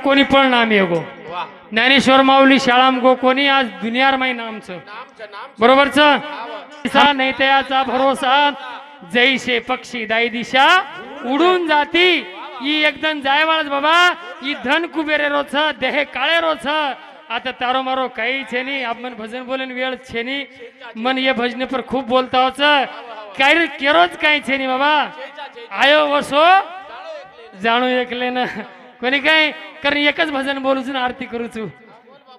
कोणी पण नाम येगो वा ज्ञानेश्वर माऊली शाळाम गो कोणी आज दुनियार माई नामचं बरोबरच नाही त्याचा भरोसा जैसे पक्षी दाई दिशा उडून जाती ही एकदम जायवाळच बाबा ही धन कुबेरे रोज देह काळे रोज आता तारो मारो काही छेनी आपण भजन बोलेन वेळ छेनी मन ये भजने पर खूप बोलता होच काही केरोच काही छेनी बाबा आयो वसो जाणू एकले ना कोणी काय कारण एकच भजन बोलूच ना आरती करूच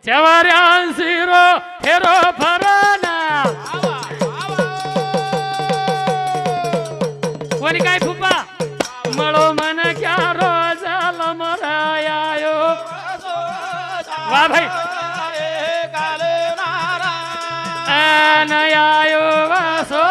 चवाऱ्यांसिरो फेरो फराना कोणी काय फुपा मळो मन क्या रोजाल मरायो वा भाई नयायो वासो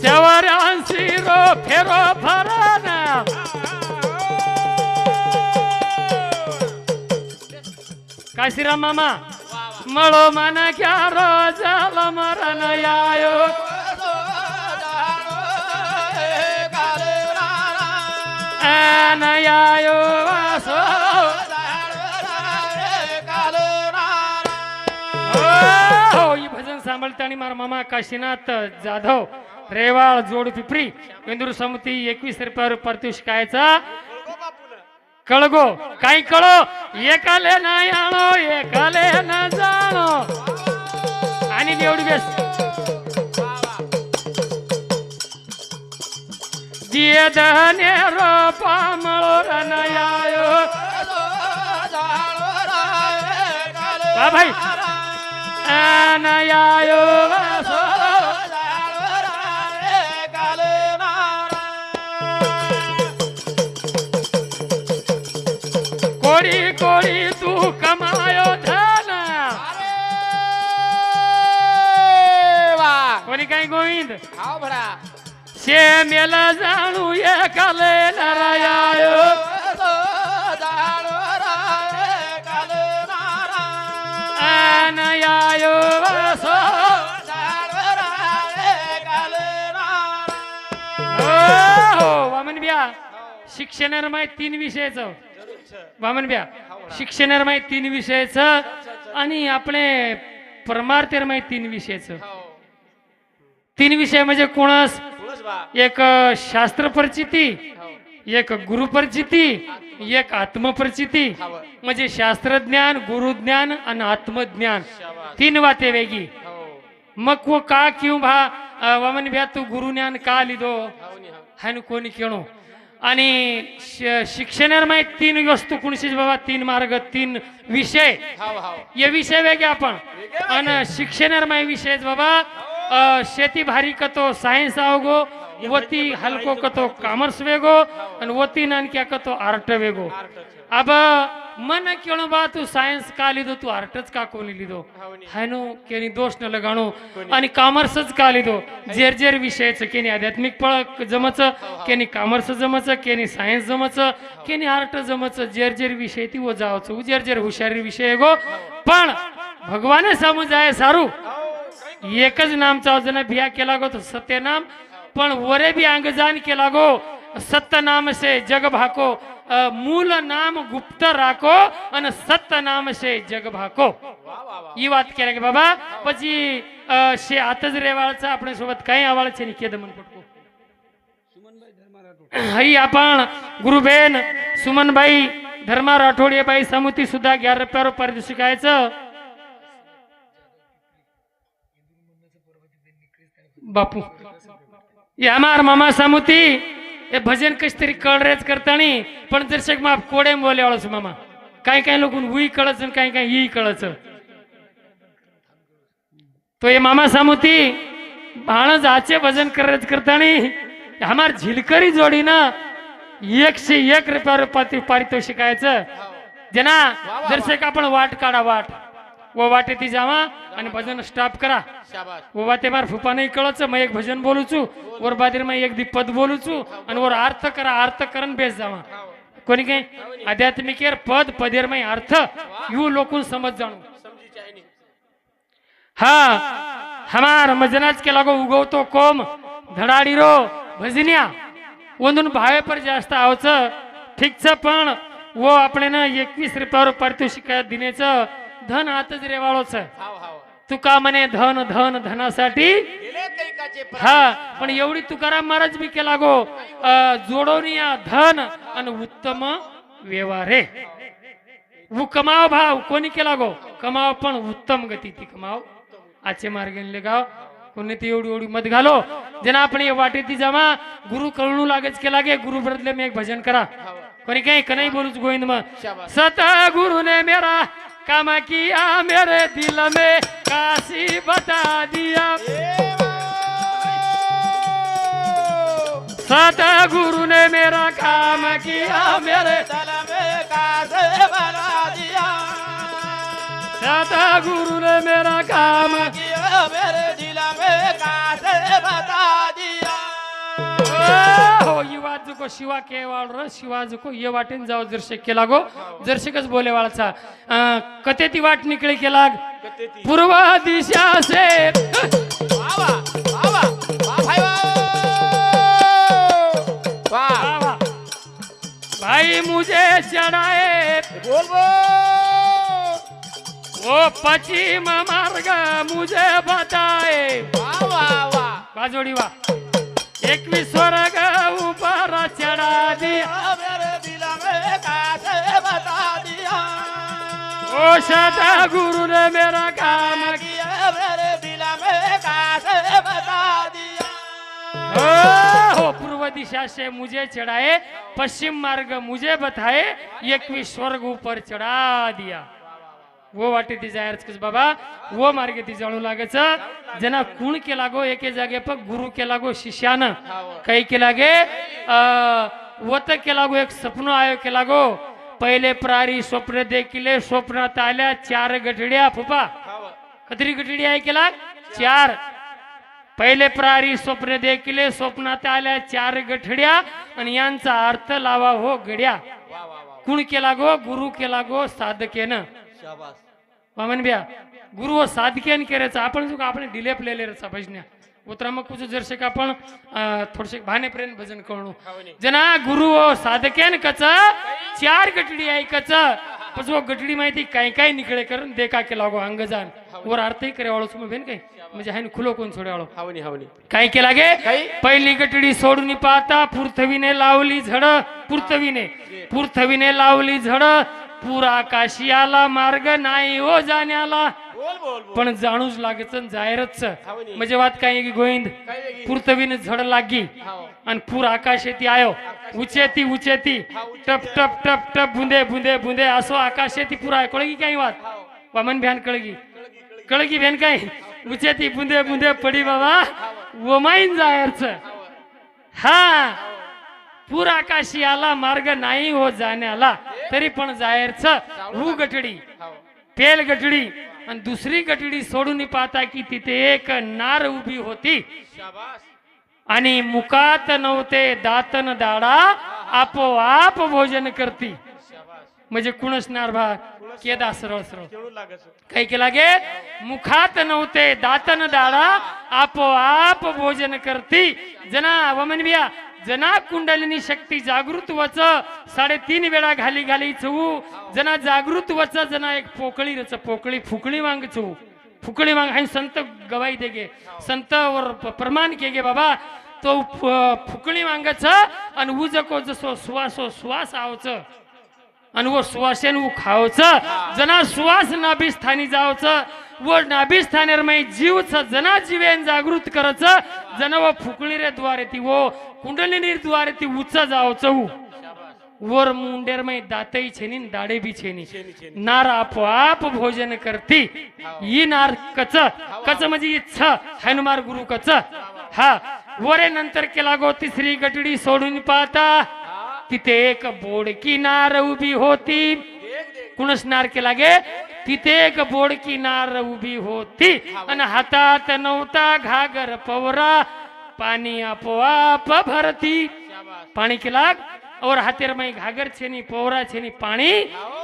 चवाऱ्यांसिरो फेरो फराना काय श्रीराम मामा मळो मन क्या रोजाल मरण यायो नयायो वासो हो ही भजन सांभाळताना मारा मामा काशीनाथ जाधव रेवाळ जोड पिपरी इंदूर समिती 21 रुपयावर पारितोषिक कायचा कळगो काही कळो एकाले ना याणो एकाले ना जाणो आणि एवढी बेस जिये दहने रोपा मळो रनयायो हा भाई नयायो वासो कोडी कोडी तू कमायो धन कोणी काही गोविंद शे मेला जाणू एकाले नरायायो नयायो वासो हो वामन बिया शिक्षणावर माहिती 3 विषयाचं वामन बिया शिक्षणावर माहिती 3 विषयाचं आणि आपले परमार्थेर माहिती 3 विषयाचं 3 विषय म्हणजे कोणास एक शास्त्र परिचिती एक गुरु परिचिती एक आत्मपरिचिती म्हणजे शास्त्रज्ञान गुरुज्ञान आणि आत्मज्ञान 3 वाते वेगी मग वो का क्यों भा वामन भ्या तू गुरुज्ञान का लिदो हान कोणी केणो आणि शिक्षणावर माहिती 3 वस्तू कुणशीच बाबा 3 मार्ग 3 विषय ये विषय वेगे आपण आणि शिक्षणावर माहिती विषय बाबा शेती भारी कतो सायन्स आवगो वती हलको कतो कॉमर्स वेगो आणि वती नानक्या कतो आर्ट वेगो अब मन केणो बा तू सायन्स का लिदो तू आर्टच का कोणी लिदो हायनो केनी दोष न लगाणो आणि कॉमर्सच का लिदो जेर जेर विषयच केनी आध्यात्मिक पळ जमच केनी कॉमर्स जमच केनी सायन्स जमच केनी आर्ट जमच जेर जेर विषय ती वो जावच जेर जेर हुशारी विषय गो पण भगवाने समज जाय सारू एकच नामचा जना भिया केला गो तो सत्य नाम पण वरे भी अंगजान केला गो सत्य नाम से जग भाको मूल नाम गुप्त राखो आणि सत्य नाम से जग भाको ही बात केला की बाबा પછી शे आतज रेवाळचा आपल्या सोबत काही आवाळ છે ની કેદમન પટકો हई आपण गुरुबेन सुमनबाई धर्मा राठोडे बाई समिती सुद्धा 11 रुपयावर पारितोषिक आहेचं बापू यामार मामा समिती हे भजन कश तरी कळरेच करतानी पण दर्शक माप कोडे बोले वाळस मामा काही काही लोक उई कळच काही काही ही कळच तो ये मामा समिती भाणज आचे भजन करेच करतानी हमार झिलकरी जोडी ना 101 रुपयावर पारितोषिक आहेचं जना दर्शक आपण वाट काढा वाट वो वाटे ती जावा आणि भजन स्टॉप करा वो वाटे मार फुपा नाही कळच मैं एक भजन बोलूचू वर बादीर मैं एक पद बोलूचू आणि वर अर्थ करा अर्थ करण बेस जावा कोणी काही आध्यात्मिकेर पद पदेर मैं अर्थ यू लोकून समज जाणू हा हमार मजनाच के लागो उगवतो कोम धडाडी रो भजन्या ಒಂದೊಂದು ಭಾವೆ पर जास्त आवच ठीकच पण वो आपले ना 21 रुपयावर पारितोषिक दिनेचं धन हातच रेवाळोच तुका म्हणे धन धन धनासाठी हा पण एवढी तुकाराम महाराज बी केला गो जोडोनिया धन आणि उत्तम व्यवहारे वो कमाव भाव कोणी केला गो कमाव पण उत्तम गती ती कमाव आजचे मार्गेले गाव कोणी ती एवढी एवढी मत घालो जना आपण वाटे ती जमा गुरु कळणू लागच केला गे गुरु बदले में एक भजन करा कोणी काही कनाई बोलूच गोविंद मग सत गुरु ने मेरा काम किया मेरे दिल में काशी बता दिया सत गुरु ने मेरा काम किया मेरे दिल में काशी बता दिया सत गुरु ने मेरा काम किया मेरे दिल में काशी बता दिया हो युवा जुको शिवा केवाळ र शिवा जुको ये वाटेन जाओ जर शक्य लागो जर शकच बोले वाळचा कते ती वाट निकळे केला पूर्व दिशा से वाह वाह वाह वाह भाई मुझे चढ़ाए बोल वो पश्चिम मार्ग मुझे बताए वाह वाह वाह बाजोड़ी वाह 21 स्वर्ग ऊपर चढ़ा दिया मेरे दिल में कासे बता दिया ओ सदा गुरु ने मेरा काम किया मेरे दिल में कासे बता दिया हो पूर्व दिशा से मुझे चढ़ाए पश्चिम मार्ग मुझे बताए 21 स्वर्ग ऊपर चढ़ा दिया वो वाटे ती जायरच कस बाबा वो मार्गे ती जाणू लागायच जना कुण के लागो एके जागे पर गुरु के लागो शिष्यान काही के लागे वत के लागो एक सपनो आयो के लागो पहिले प्रारी स्वप्न देखिले स्वप्नात आल्या 4 गठड्या फुपा कतरी गठडी आहे केला 4 पहिले प्रारी स्वप्न देखिले स्वप्नात आल्या 4 गठड्या आणि यांचा अर्थ लावा हो गड्या कुण के लागो गुरु के लागो साधकेन शाबास वामन भैया गुरु व साधकेन करायचं आपण जो आपण डिलेपलेले रचा भजन्या उतरा मग कुछ जरसे का आपण थोडसे भाने प्रेम भजन करणू जना गुरु व साधकेन कच 4 गटडी आहे कच पण वो गटडी माहिती काय काय निकळे करून देखा के लागो अंगजान वर अर्थही करे वाळो तुम्ही भेन काय म्हणजे हाय खुलो कोण सोडे वाळो हावनी हावनी काय के लागे पहिली गटडी सोडून पाहता पुरथवीने लावली झड पुरथवीने लावली झड पूरा आकाशियाला मार्ग नाही हो जाण्याला पण जाणूच लागच जायरच म्हणजे वात काय की गोविंद पुरतवीने झड लागी आणि पूर आकाश येती आयो उचेती टप टप टप टप बुंदे बुंदे बुंदे असो आकाश येती पुरा कळगी काय वात वामन भ्यान कळगी भ्यान काय उचेती बुंदे बुंदे पडी बाबा वमाईन जायरच हा पूर आकाशियाला मार्ग नाही हो जाण्याला तरी पण जायरच हू गटडी पेल गटडी आणि दुसरी गटडी सोडून पाहता की तिथे एक नार उभी होती आणि मुखात नव्हते दातन दाडा आपोआप भोजन करती म्हणजे कुणच नार भा केदा सरळ काही केला गे मुखात नव्हते दातन दाडा आपोआप भोजन करती जना वमन बिया जना कुंडलिनी शक्ती जागृत वच 3.5 वेळा घाली घाली चऊ जना जागृत वच जना एक पोकळी रच पोकळी फुकळी मांग चऊ फुकळी मांग हाय संत गवाई देगे संत वर प्रमाण केगे बाबा तो फुकळी मांगच आणि उजको जसो सुवास आवच आणि वो सुवासेन उ खावच जना सुवास नाभी स्थानी जावच वो नाभी स्थानेर मै जीवच जना जीवेन जागृत करच जना वो फुकळी रे द्वारे ती वो कुंडलिनी द्वारे ती उच्च जावच वर मुंडेर मै दातई छेनी दाडे भी छेनी नार आपोआप भोजन करती ही नार कच म्हणजे इच्छा हनुमार गुरु कच हा वरे नंतर केला गो तिसरी गटडी सोडून पाहता तिथे एक बोडकी नार उभी होती कुणस नार केला गे तिथे एक बोडकी नार उभी होती आणि हातात नव्हता घागर पवरा पाणी आपोआप भरती पाणी केला और हातेर में घागर छेनी पवरा छेनी पाणी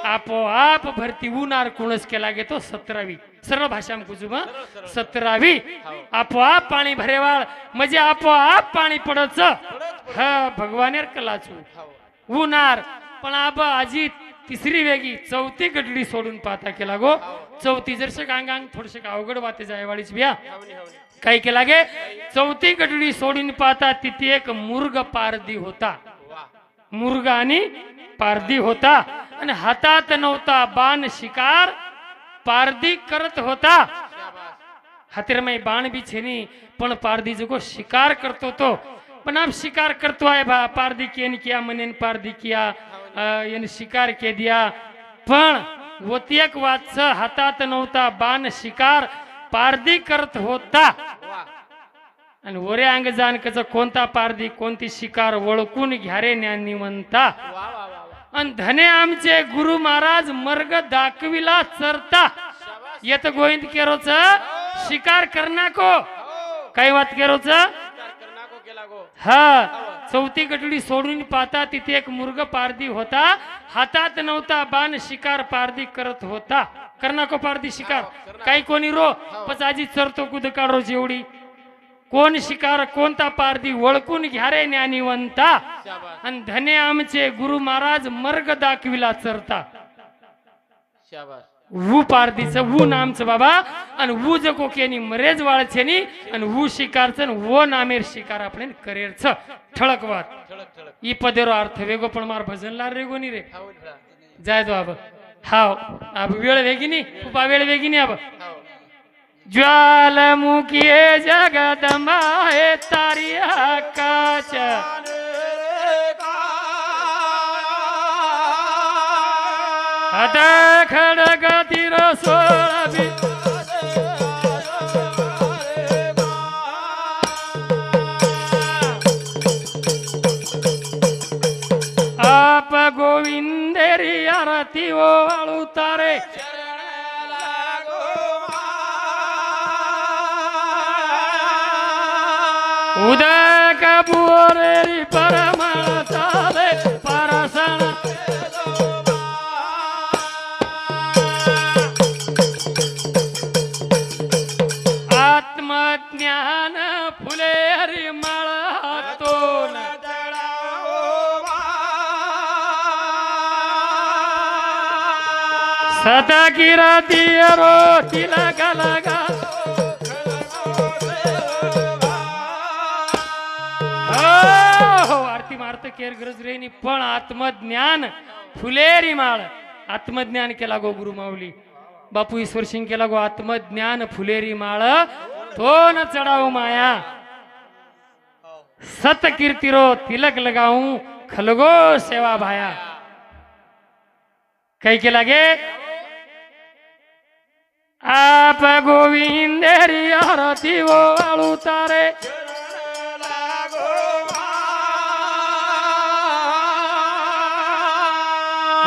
आपोआप भरती उनार कुणस केला गे तो 17वी सरळ भाषा कुजुम 17वी आपोआप पाणी भरेवाळ म्हणजे आपोआप पाणी पडच हा भगवानेर कलाचू उनार पण आबा आजी तिसरी वेगी चौथी गडली सोडून पाहता केला गो चौथी जरशे अंगांग थोडशे अवघड वाते जायवाळीच बिया काय केला गे चौथी गडली सोडून पाहता तिथे एक मुर्ग पारदी होता मुर्ग आणि पारदी होता आणि हातात नव्हता बाण शिकार पारदी करत होता हातेरमय बाण भी छेनी पण पारदी जो शिकार करतो तो पण अब शिकार करतो आहे बा पारदी केन किया मनेन पारदी किया याने शिकार के दिया पण वतियक वाच हातात नव्हता बाण शिकार पारदी करत होता आणि वरे अंग जाण कच कोणता पारदी कोणती शिकार ओळखून घ्यारे ज्ञानिवंता आणि धने आमचे गुरु महाराज मर्ग दाखविला चरता येत गोविंद केरोच शिकार करना को काही वात केरोच हा चौथी गटडी सोडून पाहता तिथे एक मुर्ग पारदी होता हातात नव्हता बाण शिकार पारदी करत होता करना को पारदी शिकार काही कोणी रो पचाजी चरतो कुद काढो जेवढी कोण शिकार कोणता पारदी ओळखून घ्या रे ज्ञानिवंता आणि धने आमचे गुरु महाराज मर्ग दाखविला चरता वू पारदीचं वू नामचं बाबा आणि वू ज कोकेनी मरेज वाळछेनी आणि वू शिकारचं वो नामेर शिकार आपण करेरच ठळक वात ई पदेरो अर्थ वेगो पण मार भजनला रे गोनी रे जाय दो अब हाव अब वेळ वेगिनी उपा वेळ वेगिनी अब ज्वालामुखी जगदंबा हे तारी आकाश आता खडग तीर सोळावी आप गोविंदेरी आरती ओवाळू तारे उदक बुरेरी परमळ चाले परसण आत्मज्ञान फुले हरी मळातून सदा गिरती रो तिलक लगा आरती मारत केर गरज रेनी पण आत्मज्ञान फुलेरी माळ आत्मज्ञान केला गो गुरु माऊली बापू ईश्वर सिंग केला गो आत्मज्ञान फुलेरी माळ तो न चढाऊ माया सत कीर्तिरो तिलक लगाऊ खलगो सेवा भाया काही केला गे आप गोविंदेरी आरती ओवाळू तारे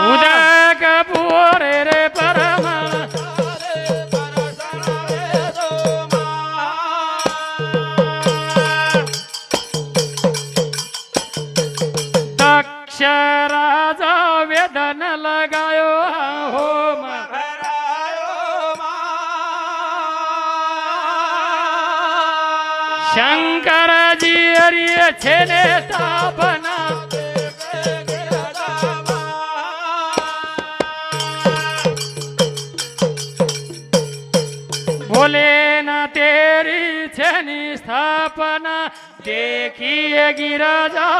उदक पुरे रे परम दक्ष राजा वेदन लगायो होम शंकर जी हरिय छेने स्थापना बोले ना तेरी छनी स्थापना देखिए गिरजा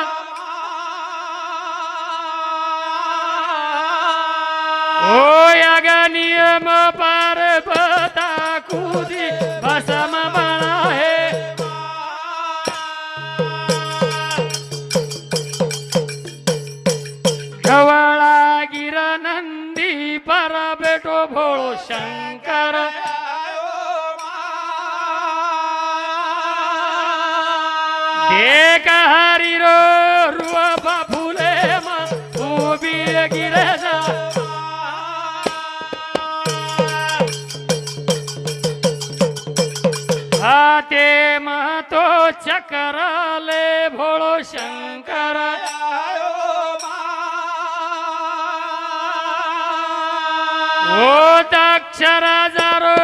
ओ नियम पर बता कूदी भसम बना है गवळा गिर नंदी पर बेटो भोळो शंकर देख हरि रो रुआ बाबूले मा उभी गिरजा हाते महतो चक्राले भोळो शंकर ओ दक्षरा जरो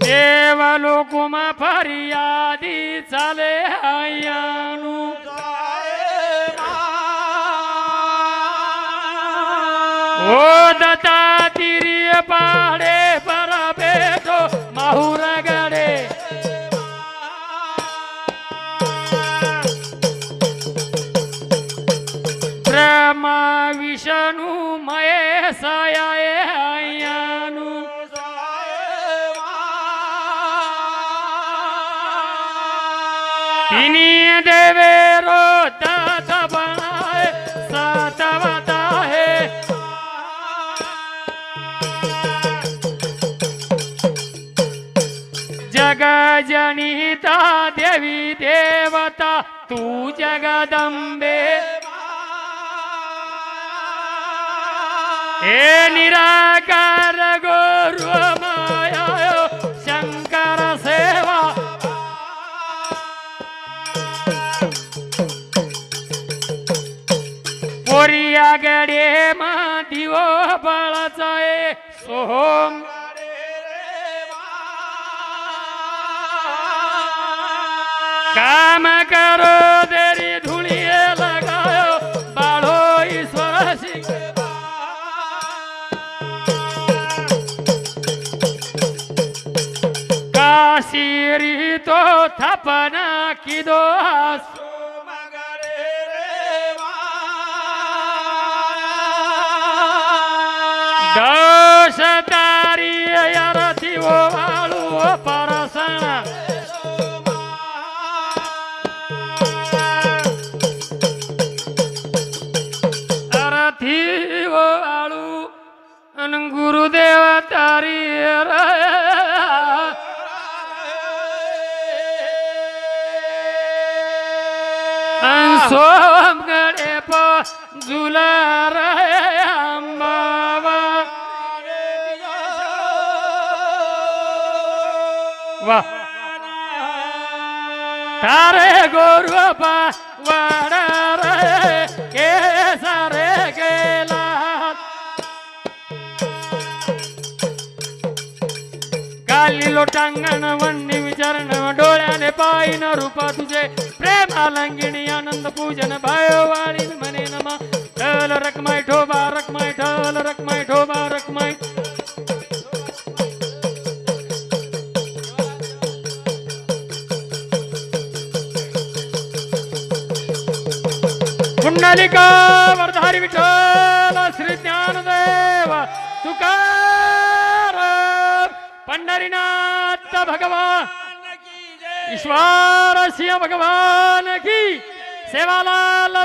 देव लोकुमा फरियादी चाले आयानु ओ दत्ता तिरिय पाडे पर बेटो माहुर गडे ब्रह्मा विष्णू महेश आयानु तिनी देवे रो दात बनाए सातवता है जग जनिता देवी देवता तू जगदंबे हे निराकार गुरु माया शंकर सेवा पोरिया गडे मा दिवो बळाचा सोहम काम करो देरी धुलिए लगायो बाळो ईश्वर सिंह काशीरी तो थापना की दो दश तारी यारथी वो वाळू परसण अरथी वो वाळू अन गुरुदेव तारी सोम गडे प जुलार अंबावा वाह तारे गोरुपा वाडा रे केसरे गेला काली लोटांगण वन्नी विचरण डोळ्याने पायीन रूप तुझे प्रेमालंगिणी आनंद पूजन भयो वाळी म्हणे नमा ठल रकमाई ठोबा रकमाई ठल रकमाई ठोबा रकमाई कुंडलिका वरधारी विठ्ठल श्री ज्ञानदेव तुकाराम पंढरीनाथ भगवान ईश्वर सिंह भगवान की सेवालाल